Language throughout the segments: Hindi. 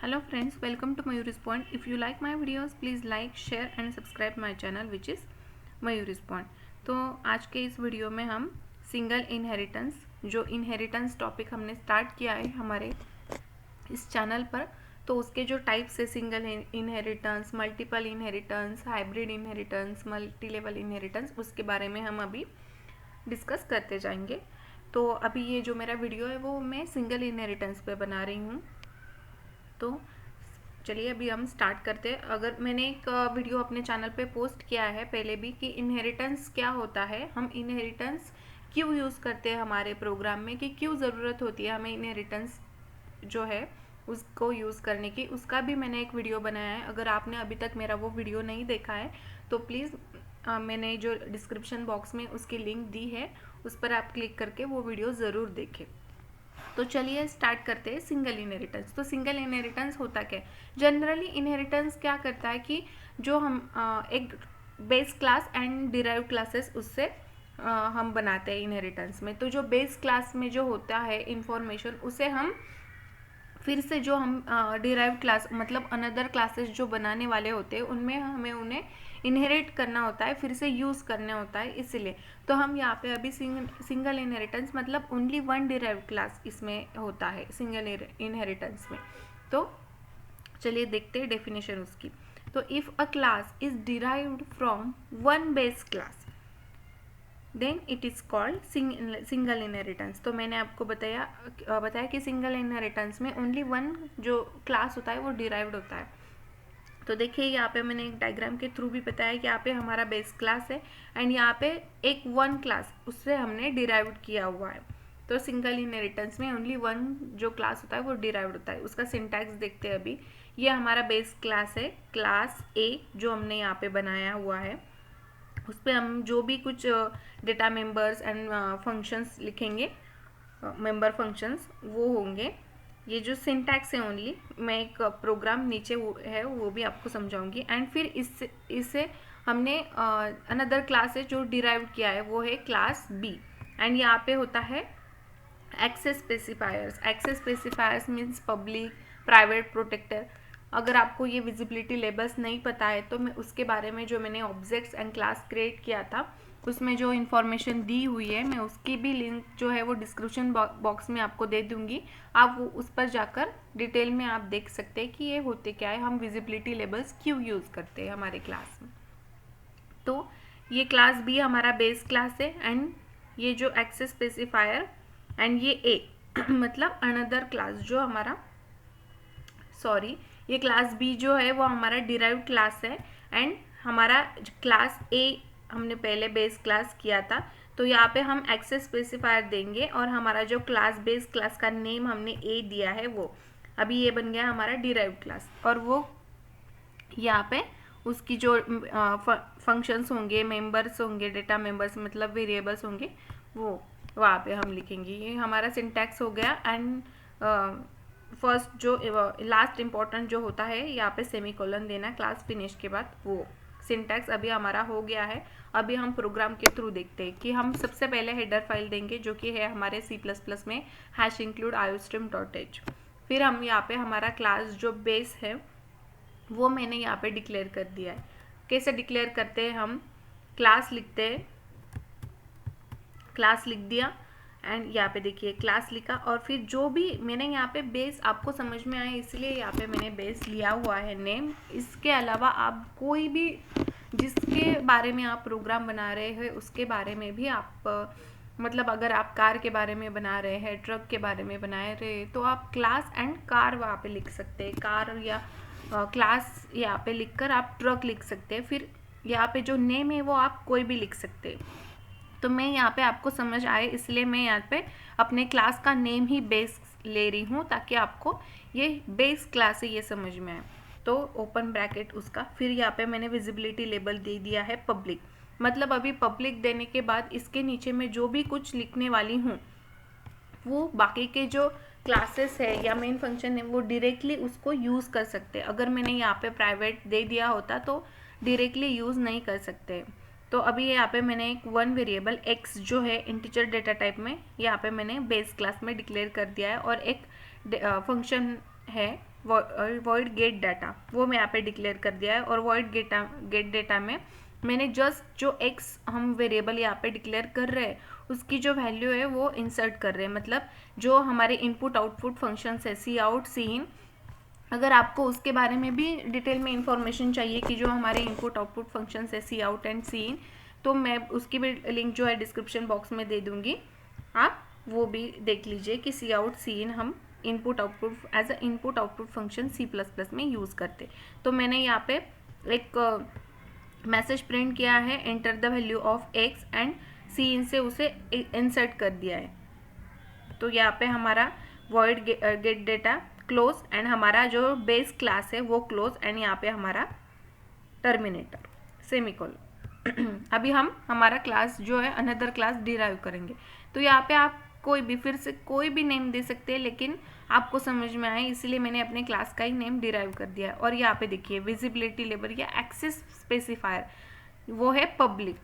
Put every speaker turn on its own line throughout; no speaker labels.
Hello friends, welcome to Mayuri's Point. If you like my videos, please like, share and subscribe my channel which is Mayuri's Point. तो आज के इस वीडियो में हम सिंगल इनहेरिटेंस, जो इनहेरिटेंस टॉपिक हमने स्टार्ट किया है हमारे इस चैनल पर, तो उसके जो टाइप्स है single inheritance, multiple inheritance, hybrid inheritance, multi level inheritance, उसके बारे में हम अभी डिस्कस करते जाएंगे। तो अभी ये जो मेरा वीडियो है वो मैं सिंगल इनहेरिटेंस पे बना रही हूँ। तो चलिए अभी हम स्टार्ट करते हैं। अगर मैंने एक वीडियो अपने चैनल पे पोस्ट किया है पहले भी कि इनहेरिटेंस क्या होता है, हम इनहेरिटेंस क्यों यूज़ करते हैं हमारे प्रोग्राम में, कि क्यों ज़रूरत होती है हमें इनहेरिटेंस जो है उसको यूज़ करने की, उसका भी मैंने एक वीडियो बनाया है। अगर आपने अभी तक मेरा वो वीडियो नहीं देखा है तो प्लीज़ मैंने जो डिस्क्रिप्शन बॉक्स में उसकी लिंक दी है उस पर आप क्लिक करके वो वीडियो ज़रूर देखें। तो चलिए स्टार्ट करते हैं सिंगल इनहेरिटेंस। तो सिंगल इनहेरिटेंस होता क्या है? जनरली इनहेरिटेंस क्या करता है कि जो हम एक base class and derive classes उससे हम बनाते हैं इनहेरिटेंस में। तो जो बेस क्लास में जो होता है इंफॉर्मेशन, उसे हम फिर से जो हम डिराइव क्लास मतलब अनदर क्लासेस जो बनाने वाले होते हैं उनमें हमें उन्हें इनहेरिट करना होता है, फिर से यूज़ करना होता है। इसलिए तो हम यहाँ पे अभी सिंगल इनहेरिटेंस मतलब ओनली वन डिराइव क्लास इसमें होता है सिंगल इनहेरिटेंस में। तो चलिए देखते हैं डेफिनेशन उसकी। तो if a class is derived from one base class then it is called single inheritance. तो मैंने आपको बताया कि सिंगल इनहेरिटेंस में ओनली वन जो क्लास होता है वो डिराइव्ड होता है। तो देखिए यहाँ पे मैंने एक डायग्राम के थ्रू भी बताया कि यहाँ पे हमारा बेस क्लास है एंड यहाँ पे एक वन क्लास उससे हमने डिराइव्ड किया हुआ है। तो सिंगल इनहेरिटेंस में ओनली वन जो क्लास होता है वो डिराइव्ड होता है। उसका सिंटैक्स देखते हैं अभी। ये हमारा बेस क्लास है, क्लास ए जो हमने यहाँ पे बनाया हुआ है। उस पर हम जो भी कुछ डेटा मेंबर्स एंड फंक्शंस लिखेंगे, मेंबर फंक्शंस वो होंगे। ये जो सिंटैक्स है ओनली, मैं एक प्रोग्राम नीचे है वो भी आपको समझाऊंगी। एंड फिर इससे हमने अनदर क्लास है जो डिराइव किया है वो है क्लास बी। एंड यहाँ पे होता है access specifiers. Access specifiers means public, private, protector. अगर आपको ये विजिबिलिटी लेबल्स नहीं पता है तो मैं उसके बारे में जो मैंने ऑब्जेक्ट्स एंड क्लास क्रिएट किया था उसमें जो इन्फॉर्मेशन दी हुई है मैं उसकी भी लिंक जो है वो डिस्क्रिप्शन बॉक्स में आपको दे दूंगी। आप वो उस पर जाकर डिटेल में आप देख सकते हैं कि ये होते क्या है, हम विजिबिलिटी लेबल्स क्यों यूज़ करते हैं हमारे क्लास में। तो ये क्लास बी हमारा बेस क्लास है एंड ये जो एक्सेस स्पेसिफायर एंड ये ए मतलब अनदर क्लास जो हमारा ये क्लास बी जो है वो हमारा डिराइव्ड क्लास है एंड हमारा क्लास ए हमने पहले बेस क्लास किया था। तो यहाँ पे हम एक्सेस स्पेसिफायर देंगे और हमारा जो क्लास बेस क्लास का नेम हमने ए दिया है वो अभी ये बन गया हमारा डिराइव्ड क्लास। और वो यहाँ पे उसकी जो फंक्शंस होंगे, मेंबर्स होंगे, डेटा मेंबर्स मतलब वेरिएबल्स होंगे वो वहाँ पे हम लिखेंगे। ये हमारा सिंटैक्स हो गया। एंड फर्स्ट जो लास्ट इम्पॉर्टेंट जो होता है यहाँ पे सेमीकोलन देना क्लास फिनिश के बाद, वो सिंटैक्स अभी हमारा हो गया है। अभी हम प्रोग्राम के थ्रू देखते हैं कि हम सबसे पहले हेडर फाइल देंगे जो कि है हमारे C++ में #include_iostream.h। फिर हम यहाँ पे हमारा क्लास जो बेस है वो मैंने यहाँ पे डिक्लेयर कर दिया है। कैसे डिक्लेयर करते हैं? हम क्लास लिखते हैं, क्लास लिख दिया एंड यहाँ पे देखिए क्लास लिखा और फिर जो भी मैंने यहाँ पे बेस आपको समझ में आए इसलिए यहाँ पे मैंने बेस लिया हुआ है नेम। इसके अलावा आप कोई भी जिसके बारे में आप प्रोग्राम बना रहे हैं उसके बारे में भी आप मतलब अगर आप कार के बारे में बना रहे हैं, ट्रक के बारे में बना रहे हैं तो आप क्लास एंड कार वहाँ पे लिख सकते हैं। कार या क्लास यहाँ पे लिखकर आप ट्रक लिख सकते हैं। फिर यहाँ पे जो नेम है वो आप कोई भी लिख सकते हैं। तो मैं यहाँ पे आपको समझ आए इसलिए मैं यहाँ पे अपने क्लास का नेम ही बेस ले रही हूँ ताकि आपको ये बेस क्लास है ये समझ में आए। तो ओपन ब्रैकेट उसका, फिर यहाँ पे मैंने विजिबिलिटी लेबल दे दिया है पब्लिक। मतलब अभी पब्लिक देने के बाद इसके नीचे में जो भी कुछ लिखने वाली हूँ वो बाकी के जो क्लासेस है या मेन फंक्शन है वो डायरेक्टली उसको यूज़ कर सकते हैं। अगर मैंने यहाँ पे प्राइवेट दे दिया होता तो डायरेक्टली यूज़ नहीं कर सकते। तो अभी यहाँ पे मैंने एक वन वेरिएबल x जो है इंटीजर डेटा टाइप में यहाँ पे मैंने बेस क्लास में डिक्लेयर कर दिया है और एक फंक्शन है वॉइड गेट डाटा वो मैं यहाँ पे डिक्लेयर कर दिया है। और वॉइड गेट डाटा में मैंने जस्ट जो एक्स हम वेरिएबल यहाँ पे डिक्लेयर कर रहे हैं उसकी जो वैल्यू है वो इंसर्ट कर रहे हैं। मतलब जो हमारे इनपुट आउटपुट फंक्शंस है सी आउट सी इन, अगर आपको उसके बारे में भी डिटेल में इंफॉर्मेशन चाहिए कि जो हमारे इनपुट आउटपुट फंक्शंस है सी आउट एंड सी इन, तो मैं उसकी भी लिंक जो है डिस्क्रिप्शन बॉक्स में दे दूंगी, आप वो भी देख लीजिए कि सी आउट सी इन हम input output as a input output function C++ में यूज़ करते। तो मैंने यहाँ पे एक मैसेज प्रिंट किया है, enter the value of x and cin से उसे इंसर्ट कर दिया है। तो यहाँ पे हमारा void gate data close and हमारा जो बेस क्लास है वो क्लोज एंड यहाँ पे हमारा टर्मिनेटर सेमीकोलन। अभी हम हमारा क्लास जो है अनदर क्लास डिराइव करेंगे। तो यहाँ पे आप कोई भी फिर से कोई भी नेम दे सकते हैं, लेकिन आपको समझ में आए इसलिए मैंने अपने क्लास का ही नेम डिराइव कर दिया है। और यहाँ पे देखिए विजिबिलिटी लेबल या एक्सेस स्पेसिफायर वो है पब्लिक।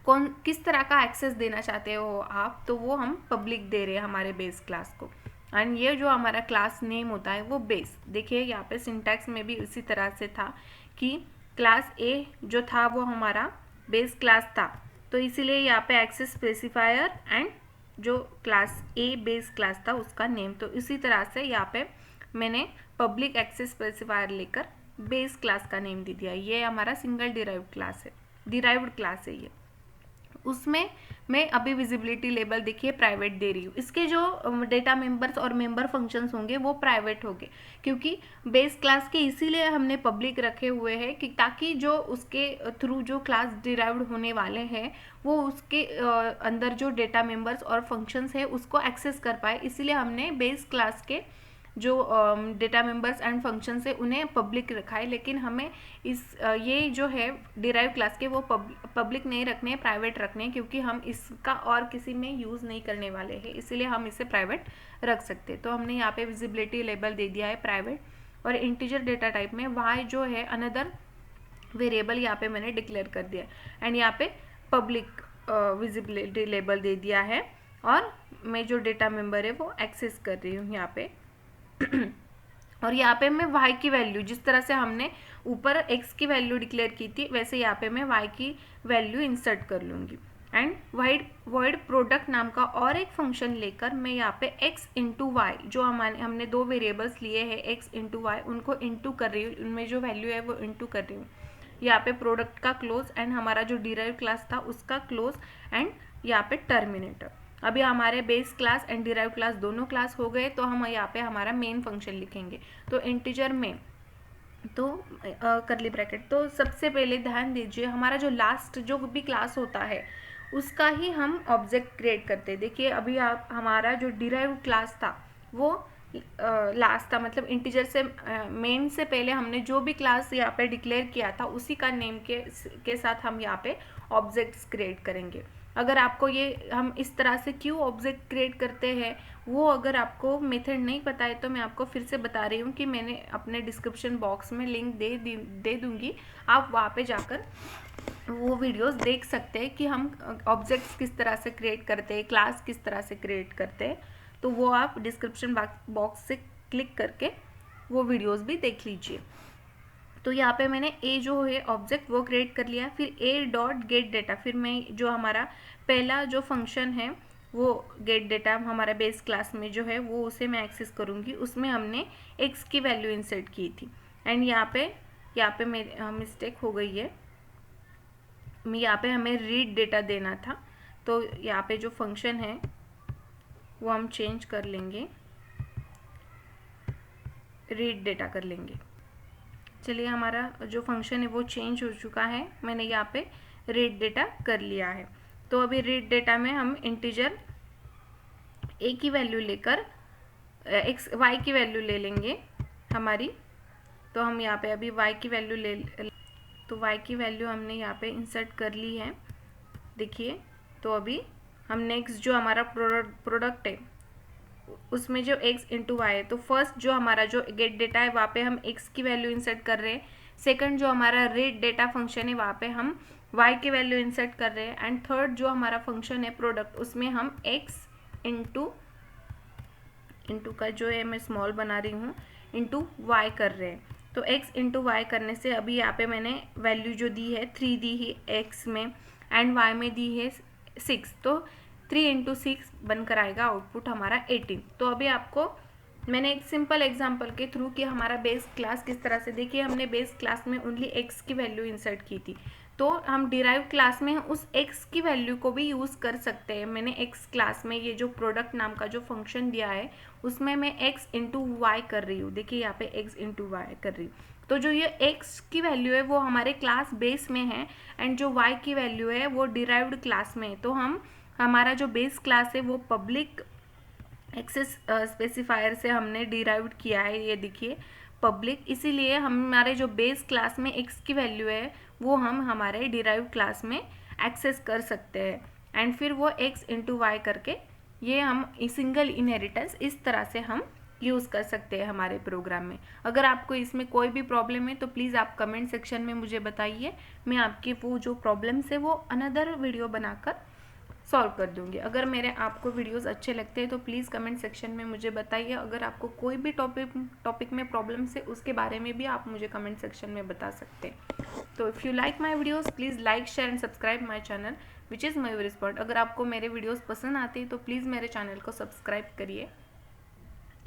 कौन किस तरह का एक्सेस देना चाहते हो आप, तो वो हम पब्लिक दे रहे हैं हमारे बेस क्लास को। एंड ये जो हमारा क्लास नेम होता है वो बेस, देखिए यहाँ पे सिंटैक्स में भी इसी तरह से था कि क्लास ए जो था वो हमारा बेस क्लास था, तो इसीलिए यहाँ पे एक्सेस स्पेसिफायर एंड जो क्लास ए बेस क्लास था उसका नेम। तो इसी तरह से यहाँ पे मैंने पब्लिक एक्सेस स्पेसिफायर लेकर बेस क्लास का नेम दे दिया। ये हमारा सिंगल डिराइव्ड क्लास है, डिराइव्ड क्लास है ये। उसमें मैं अभी विजिबिलिटी लेबल देखिए प्राइवेट दे रही हूँ। इसके जो डेटा मेंबर्स और मेंबर फंक्शंस होंगे वो प्राइवेट होंगे, क्योंकि बेस क्लास के इसीलिए हमने पब्लिक रखे हुए हैं कि ताकि जो उसके थ्रू जो क्लास डिराइव्ड होने वाले हैं वो उसके अंदर जो डेटा मेंबर्स और फंक्शंस है उसको एक्सेस कर पाए। इसीलिए हमने बेस क्लास के जो डेटा मेंबर्स एंड फंक्शंस है उन्हें पब्लिक रखा है। लेकिन हमें ये जो है डिराइव क्लास के वो पब्लिक नहीं रखने, प्राइवेट रखने, क्योंकि हम इसका और किसी में यूज़ नहीं करने वाले हैं, इसीलिए हम इसे प्राइवेट रख सकते हैं। तो हमने यहाँ पे विजिबिलिटी लेबल दे दिया है प्राइवेट। और इंटीजर डेटा टाइप में वाई जो है अनदर वेरिएबल यहाँ पे मैंने डिक्लेयर कर दिया एंड यहाँ पे पब्लिक विजिबिलिटी लेबल दे दिया है। और मैं जो डेटा मेंबर है वो एक्सेस कर रही हूँ यहाँ पे। और यहाँ पे मैं y की वैल्यू, जिस तरह से हमने ऊपर x की वैल्यू डिक्लेयर की थी वैसे यहाँ पे मैं y की वैल्यू इंसर्ट कर लूँगी। एंड वॉइड प्रोडक्ट नाम का और एक फंक्शन लेकर मैं यहाँ पे x इंटू वाई, जो हमने दो वेरिएबल्स लिए हैं x इंटू वाई, उनको इंटू कर रही हूँ, उनमें जो वैल्यू है वो इंटू कर रही हूँ। यहाँ पे प्रोडक्ट का क्लोज एंड हमारा जो डिराइव क्लास था उसका क्लोज एंड यहाँ पे टर्मिनेटर। अभी हमारे base class and derive class दोनों क्लास हो गए, तो हम यहाँ पे हमारा मेन फंक्शन लिखेंगे। तो इंटीजर में तो करली ब्रैकेट, तो सबसे पहले ध्यान दीजिए हमारा जो लास्ट जो भी क्लास होता है उसका ही हम ऑब्जेक्ट क्रिएट करते हैं। देखिए अभी आप हमारा जो डिराइव क्लास था वो लास्ट था, मतलब इंटीजर से मेन से पहले हमने जो भी क्लास यहाँ पे डिक्लेयर किया था उसी का नेम के साथ हम यहाँ पे ऑब्जेक्ट्स क्रिएट करेंगे। अगर आपको ये हम इस तरह से क्यों ऑब्जेक्ट क्रिएट करते हैं वो अगर आपको मेथड नहीं पता है तो मैं आपको फिर से बता रही हूँ कि मैंने अपने डिस्क्रिप्शन बॉक्स में लिंक दे दूँगी, आप वहाँ पे जाकर वो वीडियोस देख सकते हैं कि हम ऑब्जेक्ट्स किस तरह से क्रिएट करते हैं, क्लास किस तरह से क्रिएट करते हैं। तो वो आप डिस्क्रिप्शन बॉक्स से क्लिक करके वो वीडियोस भी देख लीजिए। तो यहाँ पे मैंने ए जो है ऑब्जेक्ट वो क्रिएट कर लिया। फिर ए डॉट गेट डेटा, फिर मैं जो हमारा पहला जो फंक्शन है वो गेट डेटा हमारा बेस क्लास में जो है वो उसे मैं एक्सेस करूँगी। उसमें हमने एक्स की वैल्यू इंसर्ट की थी एंड यहाँ पे मेरी मिस्टेक हो गई है, यहाँ पे हमें रीड डेटा देना था। तो यहाँ पे जो फंक्शन है वो हम चेंज कर लेंगे, रीड डेटा कर लेंगे। चलिए हमारा जो फंक्शन है वो चेंज हो चुका है, मैंने यहाँ पे रीड डेटा कर लिया है। तो अभी रीड डेटा में हम इंटीजर ए की वैल्यू लेकर वाई की वैल्यू ले लेंगे हमारी। तो हम यहाँ पे अभी वाई की वैल्यू तो वाई की वैल्यू हमने यहाँ पे इंसर्ट कर ली है, देखिए। तो अभी हम नेक्स्ट जो हमारा प्रोडक्ट है उसमें जो x इंटू वाई है, तो फर्स्ट जो हमारा जो गेट डेटा है वहाँ पे हम x की वैल्यू इंसर्ट कर रहे हैं। सेकंड जो हमारा रीड डेटा फंक्शन है वहाँ पे हम y की वैल्यू इंसर्ट कर रहे हैं। एंड थर्ड जो हमारा फंक्शन है प्रोडक्ट, उसमें हम x इंटू का जो है मैं स्मॉल बना रही हूँ, इंटू वाई कर रहे हैं। तो x इंटू वाई करने से अभी यहाँ पे मैंने वैल्यू जो दी है 3 दी है x में एंड y में दी है 6, तो 3 इंटू 6 बनकर आएगा आउटपुट हमारा 18। तो अभी आपको मैंने एक सिंपल एग्जांपल के थ्रू कि हमारा बेस क्लास किस तरह से, देखिए हमने बेस क्लास में ओनली x की वैल्यू इंसर्ट की थी, तो हम डिराइव क्लास में उस x की वैल्यू को भी यूज़ कर सकते हैं। मैंने x क्लास में ये जो प्रोडक्ट नाम का जो फंक्शन दिया है उसमें मैं x इंटू वाई कर रही हूँ, देखिए यहाँ पे x इंटू वाई कर रही हूँ। तो जो ये x की वैल्यू है वो हमारे क्लास बेस में है एंड जो y की वैल्यू है वो डिराइव्ड क्लास में है। तो हमारा जो बेस क्लास है वो पब्लिक एक्सेस स्पेसिफायर से हमने डिराइव्ड किया है, ये देखिए पब्लिक, इसीलिए हमारे जो बेस क्लास में x की वैल्यू है वो हम हमारे डिराइव्ड क्लास में एक्सेस कर सकते हैं एंड फिर वो x इंटू वाई करके ये हम सिंगल इनहेरिटेंस इस तरह से हम यूज़ कर सकते हैं हमारे प्रोग्राम में। अगर आपको इसमें कोई भी प्रॉब्लम है तो प्लीज़ आप कमेंट सेक्शन में मुझे बताइए, मैं आपके वो जो प्रॉब्लम्स है वो अनदर वीडियो बनाकर सॉल्व कर दूंगी। अगर मेरे आपको वीडियोस अच्छे लगते हैं तो प्लीज़ कमेंट सेक्शन में मुझे बताइए। अगर आपको कोई भी टॉपिक में प्रॉब्लम्स है उसके बारे में भी आप मुझे कमेंट सेक्शन में बता सकते हैं। तो if you like my videos please like share and subscribe my channel which is Mayur spot. अगर आपको मेरे वीडियोज़ पसंद आते हैं तो प्लीज़ मेरे चैनल को सब्सक्राइब करिए,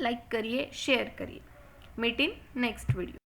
लाइक करिए, शेयर करिए। Meet in next video.